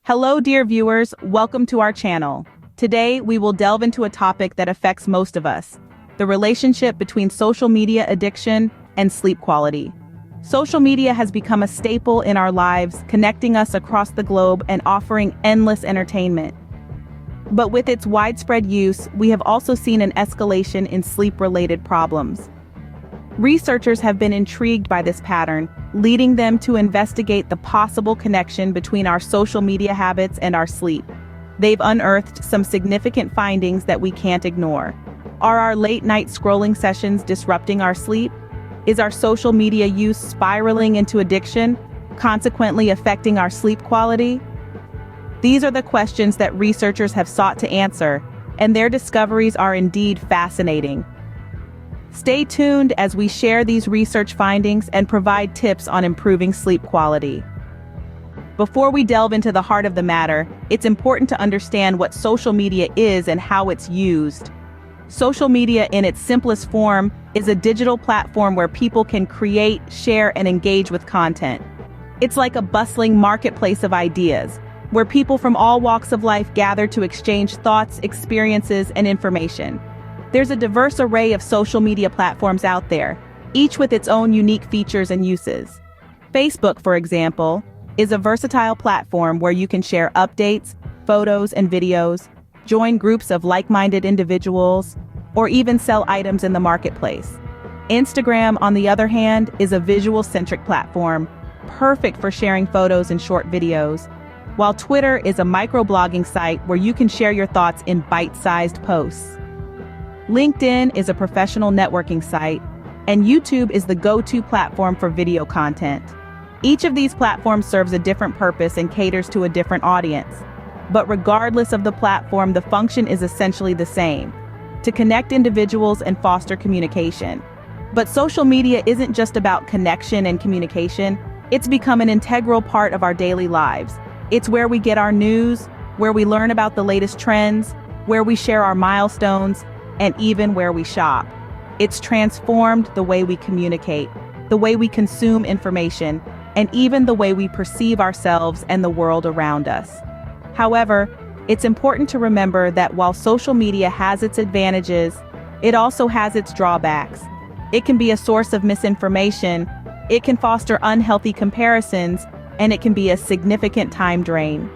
Hello, dear viewers, welcome to our channel. Today, we will delve into a topic that affects most of us, the relationship between social media addiction and sleep quality. Social media has become a staple in our lives, connecting us across the globe and offering endless entertainment. But with its widespread use, we have also seen an escalation in sleep-related problems. Researchers have been intrigued by this pattern, leading them to investigate the possible connection between our social media habits and our sleep. They've unearthed some significant findings that we can't ignore. Are our late-night scrolling sessions disrupting our sleep? Is our social media use spiraling into addiction, consequently affecting our sleep quality? These are the questions that researchers have sought to answer, and their discoveries are indeed fascinating. Stay tuned as we share these research findings and provide tips on improving sleep quality. Before we delve into the heart of the matter, it's important to understand what social media is and how it's used. Social media in its simplest form is a digital platform where people can create, share, and engage with content. It's like a bustling marketplace of ideas, where people from all walks of life gather to exchange thoughts, experiences, and information. There's a diverse array of social media platforms out there, each with its own unique features and uses. Facebook, for example, is a versatile platform where you can share updates, photos, and videos, join groups of like-minded individuals, or even sell items in the marketplace. Instagram, on the other hand, is a visual-centric platform, perfect for sharing photos and short videos, while Twitter is a microblogging site where you can share your thoughts in bite-sized posts. LinkedIn is a professional networking site, and YouTube is the go-to platform for video content. Each of these platforms serves a different purpose and caters to a different audience. But regardless of the platform, the function is essentially the same: to connect individuals and foster communication. But social media isn't just about connection and communication, it's become an integral part of our daily lives. It's where we get our news, where we learn about the latest trends, where we share our milestones, and even where we shop. It's transformed the way we communicate, the way we consume information, and even the way we perceive ourselves and the world around us. However, it's important to remember that while social media has its advantages, it also has its drawbacks. It can be a source of misinformation, it can foster unhealthy comparisons, and it can be a significant time drain.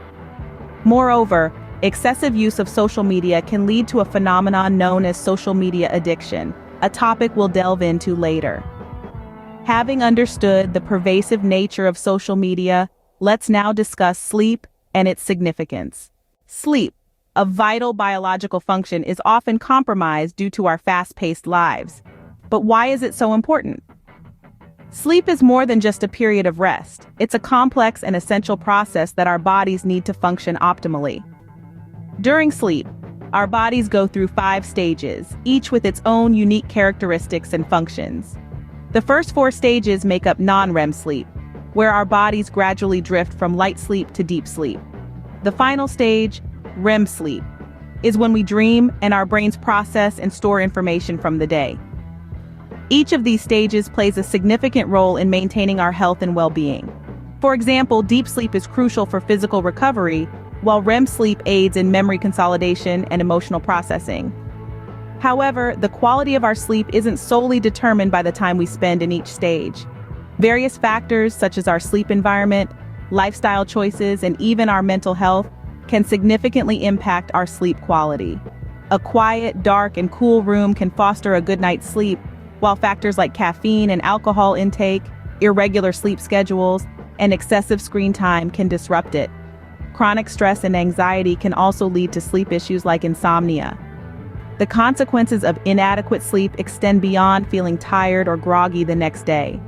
Moreover, excessive use of social media can lead to a phenomenon known as social media addiction, a topic we'll delve into later. Having understood the pervasive nature of social media, let's now discuss sleep and its significance. Sleep, a vital biological function, is often compromised due to our fast-paced lives. But why is it so important? Sleep is more than just a period of rest. It's a complex and essential process that our bodies need to function optimally. During sleep, our bodies go through 5 stages, each with its own unique characteristics and functions. The first 4 stages make up non-REM sleep, where our bodies gradually drift from light sleep to deep sleep. The final stage, REM sleep, is when we dream and our brains process and store information from the day. Each of these stages plays a significant role in maintaining our health and well-being. For example, deep sleep is crucial for physical recovery, while REM sleep aids in memory consolidation and emotional processing. However, the quality of our sleep isn't solely determined by the time we spend in each stage. Various factors such as our sleep environment, lifestyle choices, and even our mental health can significantly impact our sleep quality. A quiet, dark, and cool room can foster a good night's sleep, while factors like caffeine and alcohol intake, irregular sleep schedules, and excessive screen time can disrupt it. Chronic stress and anxiety can also lead to sleep issues like insomnia. The consequences of inadequate sleep extend beyond feeling tired or groggy the next day.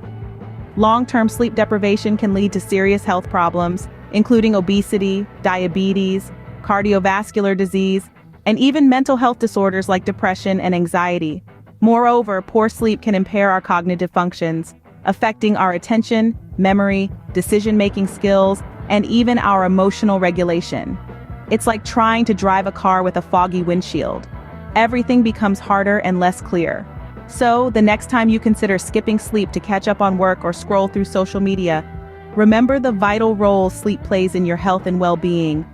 Long-term sleep deprivation can lead to serious health problems, including obesity, diabetes, cardiovascular disease, and even mental health disorders like depression and anxiety. Moreover, poor sleep can impair our cognitive functions, affecting our attention, memory, decision-making skills, and even our emotional regulation. It's like trying to drive a car with a foggy windshield. Everything becomes harder and less clear. So, the next time you consider skipping sleep to catch up on work or scroll through social media, Remember the vital role sleep plays in your health and well-being.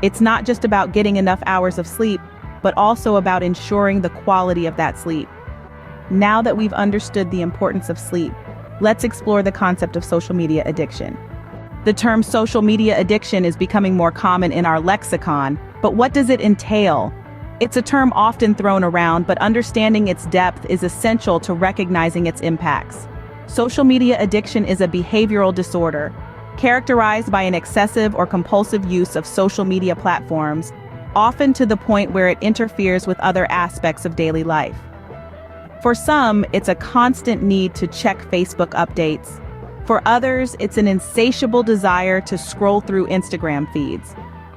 It's not just about getting enough hours of sleep, but also about ensuring the quality of that sleep. Now that we've understood the importance of sleep, let's explore the concept of social media addiction. The term social media addiction is becoming more common in our lexicon, but what does it entail? It's a term often thrown around, but understanding its depth is essential to recognizing its impacts. Social media addiction is a behavioral disorder, characterized by an excessive or compulsive use of social media platforms, often to the point where it interferes with other aspects of daily life. For some, it's a constant need to check Facebook updates. For others, it's an insatiable desire to scroll through Instagram feeds.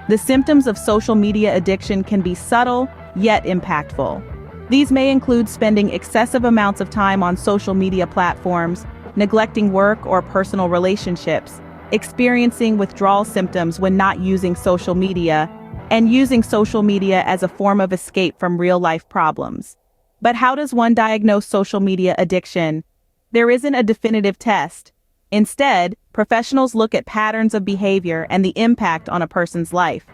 The symptoms of social media addiction can be subtle, yet impactful. These may include spending excessive amounts of time on social media platforms, neglecting work or personal relationships, experiencing withdrawal symptoms when not using social media, and using social media as a form of escape from real-life problems. But how does one diagnose social media addiction? There isn't a definitive test. Instead, professionals look at patterns of behavior and the impact on a person's life.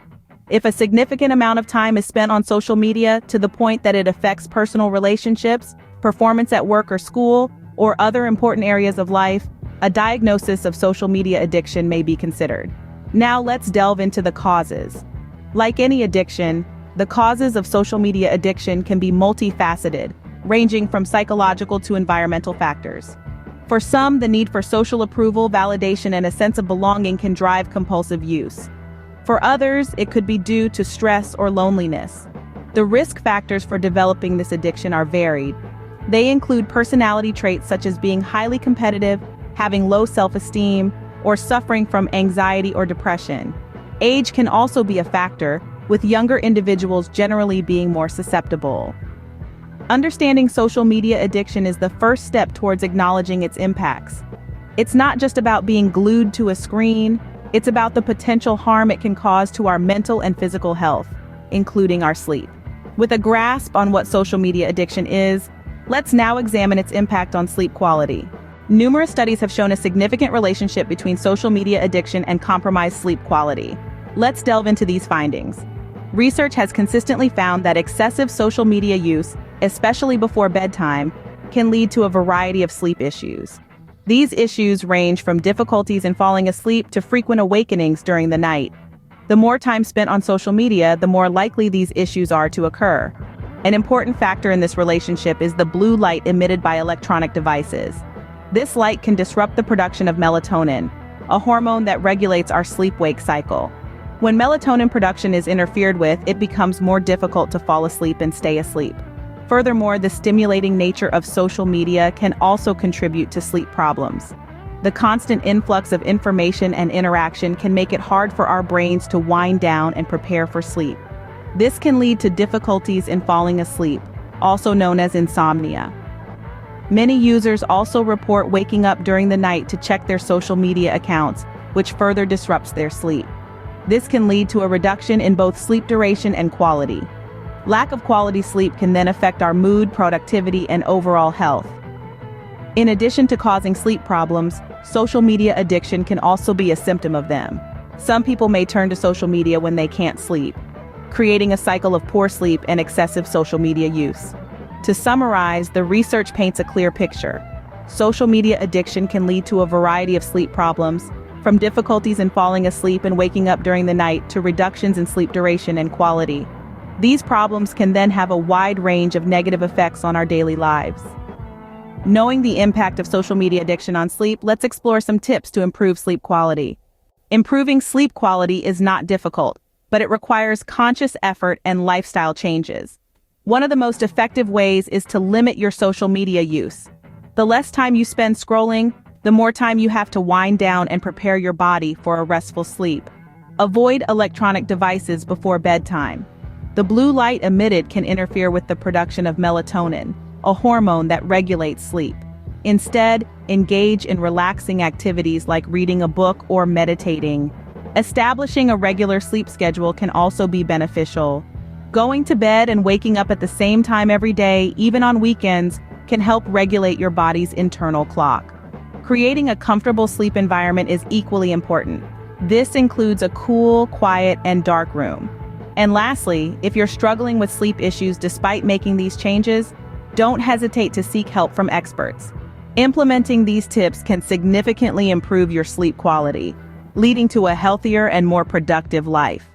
If a significant amount of time is spent on social media to the point that it affects personal relationships, performance at work or school, or other important areas of life, a diagnosis of social media addiction may be considered. Now let's delve into the causes. Like any addiction, the causes of social media addiction can be multifaceted, ranging from psychological to environmental factors. For some, the need for social approval, validation, and a sense of belonging can drive compulsive use. For others, it could be due to stress or loneliness. The risk factors for developing this addiction are varied. They include personality traits such as being highly competitive, having low self-esteem, or suffering from anxiety or depression. Age can also be a factor, with younger individuals generally being more susceptible. Understanding social media addiction is the first step towards acknowledging its impacts. It's not just about being glued to a screen, it's about the potential harm it can cause to our mental and physical health, including our sleep. With a grasp on what social media addiction is, let's now examine its impact on sleep quality. Numerous studies have shown a significant relationship between social media addiction and compromised sleep quality. Let's delve into these findings. Research has consistently found that excessive social media use, especially before bedtime, can lead to a variety of sleep issues. These issues range from difficulties in falling asleep to frequent awakenings during the night. The more time spent on social media, the more likely these issues are to occur. An important factor in this relationship is the blue light emitted by electronic devices. This light can disrupt the production of melatonin, a hormone that regulates our sleep-wake cycle. When melatonin production is interfered with, it becomes more difficult to fall asleep and stay asleep. Furthermore, the stimulating nature of social media can also contribute to sleep problems. The constant influx of information and interaction can make it hard for our brains to wind down and prepare for sleep. This can lead to difficulties in falling asleep, also known as insomnia. Many users also report waking up during the night to check their social media accounts, which further disrupts their sleep. This can lead to a reduction in both sleep duration and quality. Lack of quality sleep can then affect our mood, productivity, and overall health. In addition to causing sleep problems, social media addiction can also be a symptom of them. Some people may turn to social media when they can't sleep, creating a cycle of poor sleep and excessive social media use. To summarize, the research paints a clear picture. Social media addiction can lead to a variety of sleep problems, from difficulties in falling asleep and waking up during the night to reductions in sleep duration and quality. These problems can then have a wide range of negative effects on our daily lives. Knowing the impact of social media addiction on sleep, let's explore some tips to improve sleep quality. Improving sleep quality is not difficult, but it requires conscious effort and lifestyle changes. One of the most effective ways is to limit your social media use. The less time you spend scrolling, the more time you have to wind down and prepare your body for a restful sleep. Avoid electronic devices before bedtime. The blue light emitted can interfere with the production of melatonin, a hormone that regulates sleep. Instead, engage in relaxing activities like reading a book or meditating. Establishing a regular sleep schedule can also be beneficial. Going to bed and waking up at the same time every day, even on weekends, can help regulate your body's internal clock. Creating a comfortable sleep environment is equally important. This includes a cool, quiet, and dark room. And lastly, if you're struggling with sleep issues despite making these changes, don't hesitate to seek help from experts. Implementing these tips can significantly improve your sleep quality, leading to a healthier and more productive life.